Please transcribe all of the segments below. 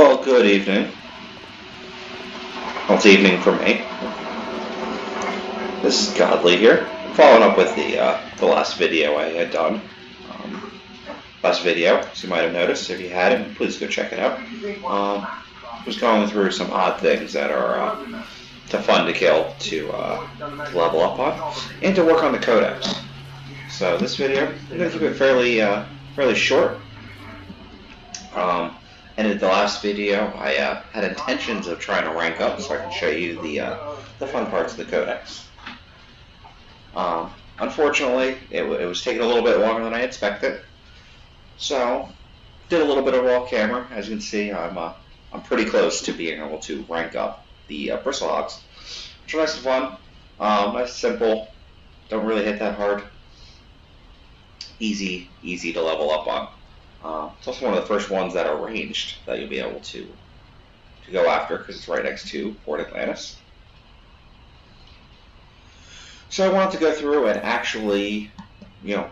Well, good evening. Well, it's evening for me. This is Godly here. Following up with the last video I had done. Last video, as you might have noticed. If you hadn't, please go check it out. Was going through some odd things that are fun to kill, to level up on, and to work on the codex. So this video, I'm going to keep it fairly short. And in the last video, I had intentions of trying to rank up so I can show you the fun parts of the codex. Unfortunately, it was taking a little bit longer than I expected. So, did a little bit of raw camera. As you can see, I'm pretty close to being able to rank up the Bristlehogs, which are nice and fun. Nice, simple. Don't really hit that hard. Easy to level up on. It's also one of the first ones that are ranged that you'll be able to go after because it's right next to Port Atlantis. So I wanted to go through and actually,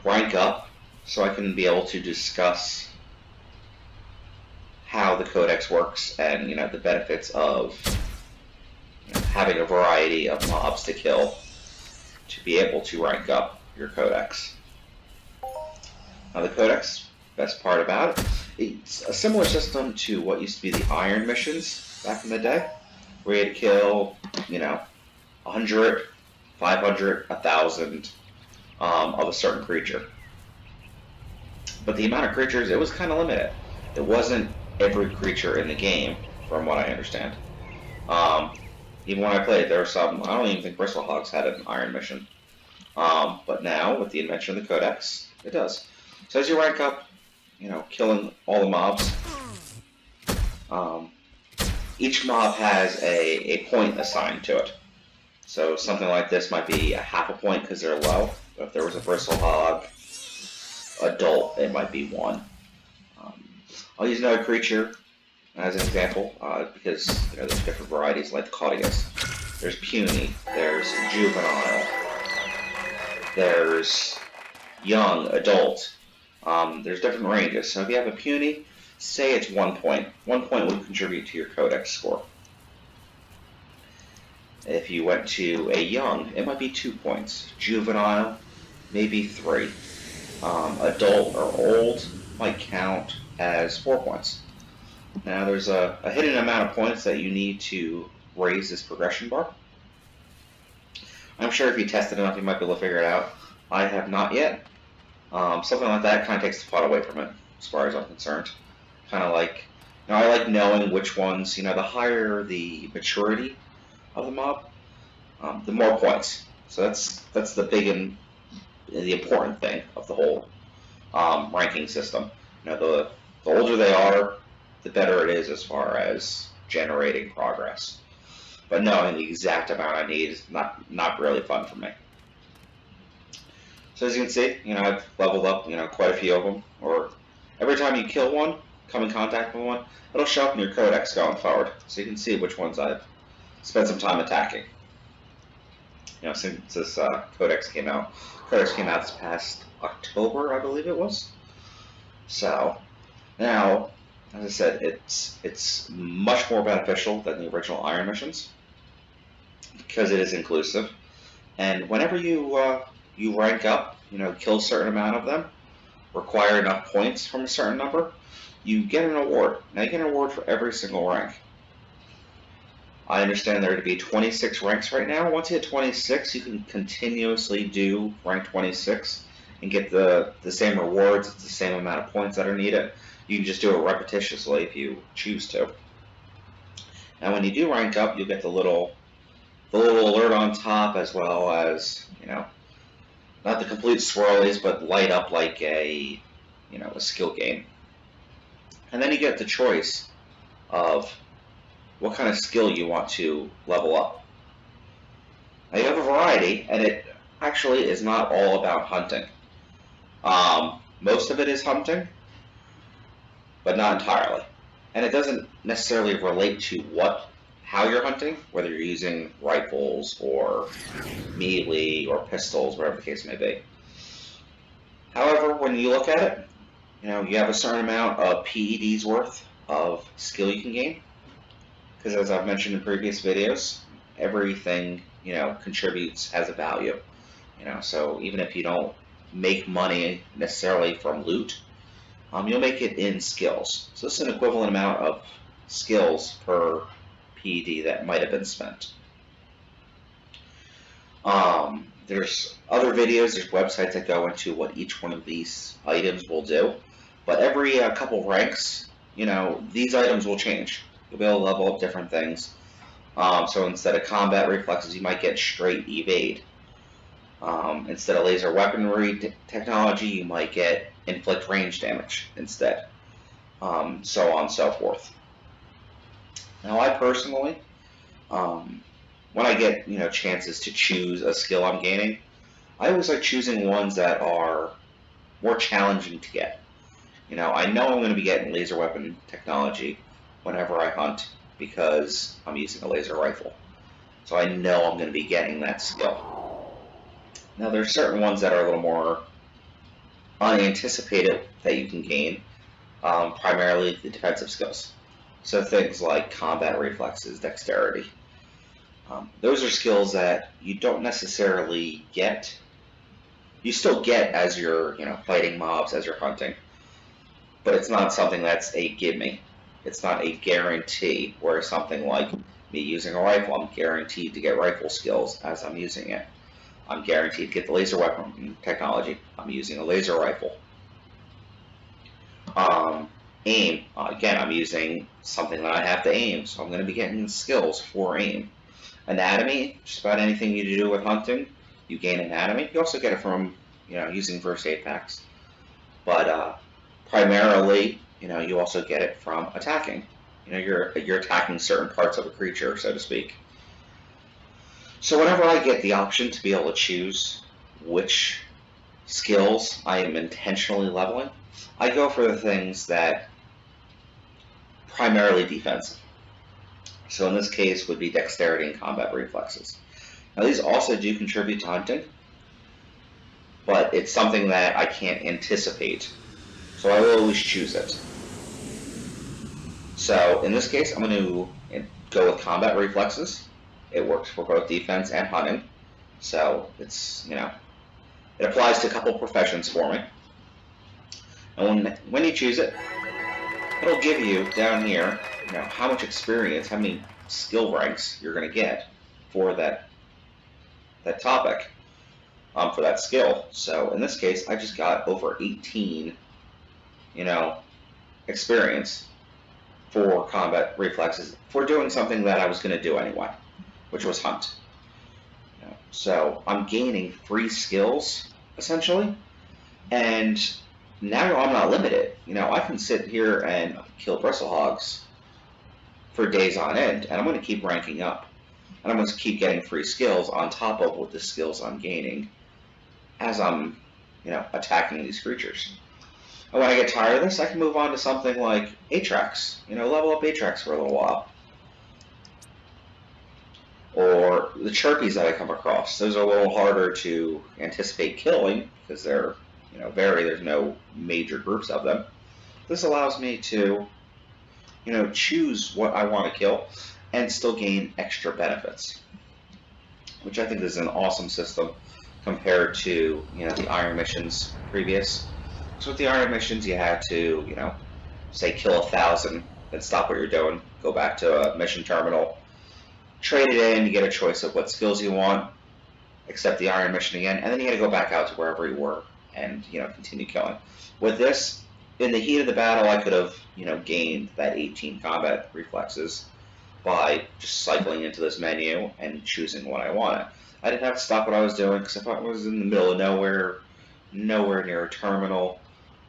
rank up so I can be able to discuss how the codex works and, the benefits of having a variety of mobs to kill to be able to rank up your codex. Now the codex, best part about it, it's a similar system to what used to be the Iron missions back in the day, where you had to kill, 100, 500, 1,000 of a certain creature. But the amount of creatures, it was kind of limited. It wasn't every creature in the game, from what I understand. Even when I played, there were some, I don't even think Bristlehogs had an Iron mission. But now, with the invention of the codex, it does. So as you rank up, killing all the mobs, each mob has a point assigned to it. So something like this might be a half a point because they're low. But if there was a Bristlehog adult, it might be 1. I'll use another creature as an example because there's different varieties like the Claudius. There's Puny, there's Juvenile, there's Young, Adult. There's different ranges. So if you have a Puny, say it's 1 point. 1 point would contribute to your codex score. If you went to a Young, it might be 2 points. Juvenile, maybe 3. Adult or Old might count as 4 points. Now there's a hidden amount of points that you need to raise this progression bar. I'm sure if you test it enough, you might be able to figure it out. I have not yet. Something like that kind of takes the fun away from it, as far as I'm concerned. Kind of like, I like knowing which ones, the higher the maturity of the mob, the more points. So that's the big and the important thing of the whole ranking system. The older they are, the better it is as far as generating progress. But knowing the exact amount I need is not really fun for me. So as you can see, I've leveled up, quite a few of them. Or every time you kill one, come in contact with one, it'll show up in your codex going forward. So you can see which ones I've spent some time attacking. Since this codex came out. Codex came out this past October, I believe it was. So now, as I said, it's much more beneficial than the original Iron missions because it is inclusive. And whenever you rank up, kill a certain amount of them, require enough points from a certain number, you get an award. Now you get an award for every single rank. I understand there to be 26 ranks right now. Once you hit 26, you can continuously do rank 26 and get the same rewards. It's the same amount of points that are needed. You can just do it repetitiously if you choose to. Now when you do rank up, you'll get the little alert on top, as well as, not the complete swirlies, but light up like a skill game. And then you get the choice of what kind of skill you want to level up. Now you have a variety, and it actually is not all about hunting. Most of it is hunting, but not entirely. And it doesn't necessarily relate to how you're hunting, whether you're using rifles or melee or pistols, whatever the case may be. However, when you look at it, you have a certain amount of PEDs worth of skill you can gain, because as I've mentioned in previous videos, everything, contributes, has a value. So even if you don't make money necessarily from loot, you'll make it in skills. So this is an equivalent amount of skills per PED that might have been spent. There's other videos, there's websites that go into what each one of these items will do. But every couple ranks, these items will change. You'll be able to level up different things. So instead of combat reflexes, you might get straight evade. Instead of laser weaponry technology, you might get inflict range damage instead. So on and so forth. Now I personally, when I get chances to choose a skill I'm gaining, I always like choosing ones that are more challenging to get. I know I'm going to be getting laser weapon technology whenever I hunt because I'm using a laser rifle. So I know I'm going to be getting that skill. Now there's certain ones that are a little more unanticipated that you can gain, primarily the defensive skills. So things like combat reflexes, dexterity. Those are skills that you don't necessarily get. You still get as you're, fighting mobs, as you're hunting, but it's not something that's a gimme. It's not a guarantee, where something like me using a rifle, I'm guaranteed to get rifle skills as I'm using it. I'm guaranteed to get the laser weapon technology. I'm using a laser rifle. Aim, again, I'm using something that I have to aim, so I'm going to be getting skills for aim. Anatomy, just about anything you do with hunting, you gain anatomy. You also get it from, using first aid packs. But primarily, you also get it from attacking. You're attacking certain parts of a creature, so to speak. So whenever I get the option to be able to choose which skills I am intentionally leveling, I go for the things that primarily defensive. So in this case would be dexterity and combat reflexes. Now these also do contribute to hunting, but it's something that I can't anticipate. So I will always choose it. So in this case, I'm going to go with combat reflexes. It works for both defense and hunting. So it's, it applies to a couple professions for me. And when you choose it, it'll give you down here, how much experience, how many skill ranks you're going to get for that topic, for that skill. So in this case, I just got over 18, experience for combat reflexes for doing something that I was going to do anyway, which was hunt. So I'm gaining 3 skills essentially, and now I'm not limited. I can sit here and kill Bristlehogs for days on end, and I'm going to keep ranking up, and I'm going to keep getting free skills on top of what the skills I'm gaining as I'm, attacking these creatures. And when I get tired of this, I can move on to something like Atrax. Level up Atrax for a little while. Or the Chirpies that I come across. Those are a little harder to anticipate killing because they're, there's no major groups of them. This allows me to, choose what I want to kill and still gain extra benefits, which I think is an awesome system compared to, the Iron missions previous. So with the Iron missions, you had to, say kill 1,000, then stop what you're doing, go back to a mission terminal, trade it in, you get a choice of what skills you want, accept the Iron mission again, and then you had to go back out to wherever you were and, continue killing. With this, in the heat of the battle, I could have, gained that 18 combat reflexes by just cycling into this menu and choosing what I wanted. I didn't have to stop what I was doing, because if I was in the middle of nowhere near a terminal,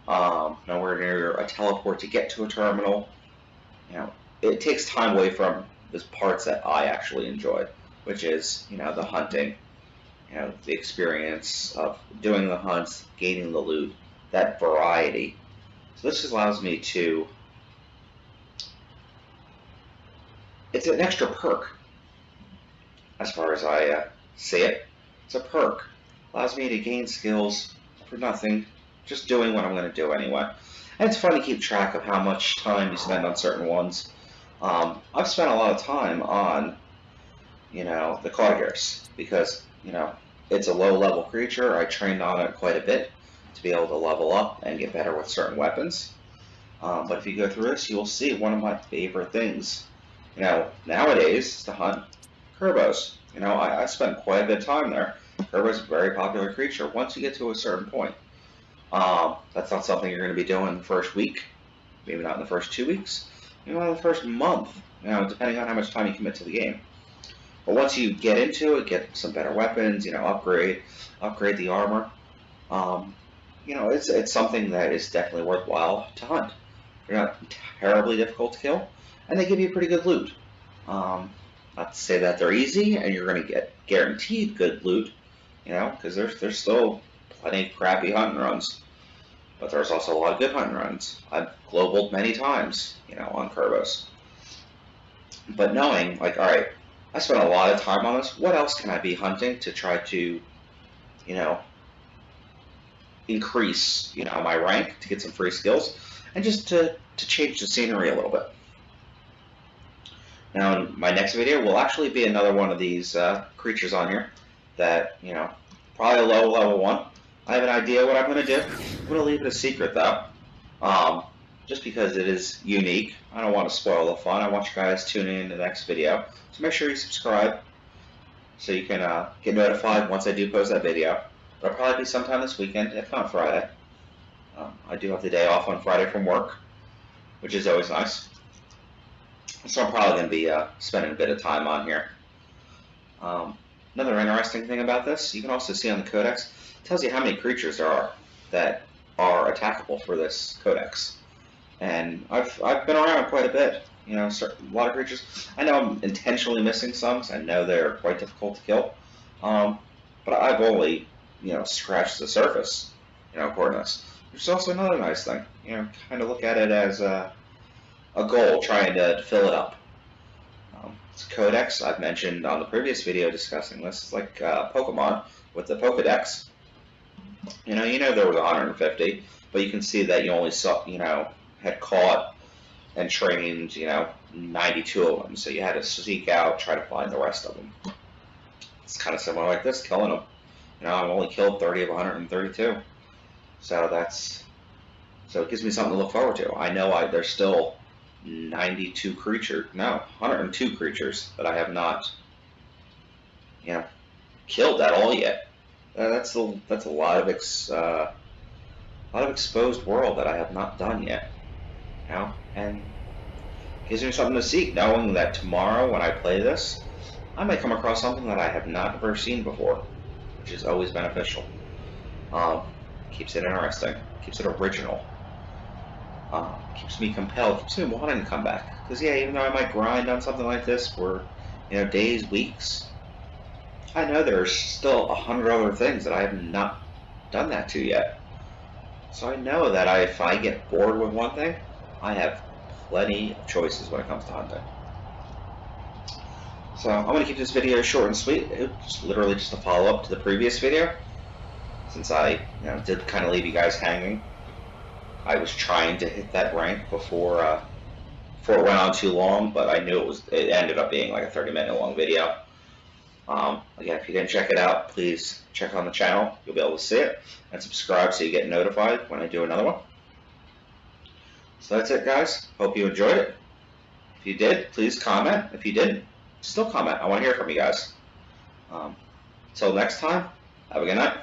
nowhere near a teleport to get to a terminal, it takes time away from the parts that I actually enjoy, which is, the hunting, the experience of doing the hunts, gaining the loot, that variety. So this allows me to, it's an extra perk, as far as I see it. It's a perk. Allows me to gain skills for nothing, just doing what I'm going to do anyway. And it's fun to keep track of how much time you spend on certain ones. I've spent a lot of time on, the Cloudgears because, it's a low-level creature. I trained on it quite a bit to be able to level up and get better with certain weapons. But if you go through this, you'll see one of my favorite things, nowadays is to hunt Kerbos. I spent quite a bit of time there. Kerbos is a very popular creature once you get to a certain point. That's not something you're going to be doing the first week, maybe not in the first 2 weeks, maybe not in the first month, depending on how much time you commit to the game. But once you get into it, get some better weapons, upgrade the armor. It's something that is definitely worthwhile to hunt. They're not terribly difficult to kill, and they give you pretty good loot. Not to say that they're easy and you're going to get guaranteed good loot, because there's still plenty of crappy hunting runs, but there's also a lot of good hunting runs. I've globaled many times, on Kerbos. But knowing, like, all right, I spent a lot of time on this. What else can I be hunting to try to, increase, my rank to get some free skills, and just to change the scenery a little bit. Now, in my next video will actually be another one of these creatures on here that, probably a low level one. I have an idea what I'm going to do. I'm going to leave it a secret, though, just because it is unique. I don't want to spoil the fun. I want you guys tuning in to the next video. So make sure you subscribe so you can get notified once I do post that video. It'll probably be sometime this weekend, if not Friday. I do have the day off on Friday from work, which is always nice. So I'm probably going to be spending a bit of time on here. Another interesting thing about this, you can also see on the codex, it tells you how many creatures there are that are attackable for this codex. And I've been around quite a bit, a lot of creatures. I know I'm intentionally missing some because I know they're quite difficult to kill. But I've only, scratched the surface, according to this. Which is also another nice thing, kind of look at it as a goal, trying to fill it up. It's Codex, I've mentioned on the previous video discussing this. It's like Pokemon with the Pokedex. There was 150, but you can see that you only saw, had caught and trained, 92 of them. So you had to seek out, try to find the rest of them. It's kind of similar like this, killing them. I've only killed 30 of 132. So it gives me something to look forward to. I know there's still 102 creatures that I have not, killed at all yet. That's a lot of exposed world that I have not done yet, and gives me something to seek, knowing that tomorrow when I play this, I might come across something that I have not ever seen before, which is always beneficial. Keeps it interesting, keeps it original. Keeps me compelled, keeps me wanting to come back. Because even though I might grind on something like this for, days, weeks, I know there's still 100 other things that I have not done that to yet. So I know that if I get bored with one thing, I have plenty of choices when it comes to hunting. So I'm going to keep this video short and sweet. It's literally just a follow-up to the previous video, since I did kind of leave you guys hanging. I was trying to hit that rank before it went on too long, but I knew it ended up being like a 30-minute long video. Again, if you didn't check it out, please check on the channel. You'll be able to see it, and subscribe so you get notified when I do another one. So that's it, guys. Hope you enjoyed it. If you did, please comment. If you didn't, still comment. I want to hear from you guys. Until next time, have a good night.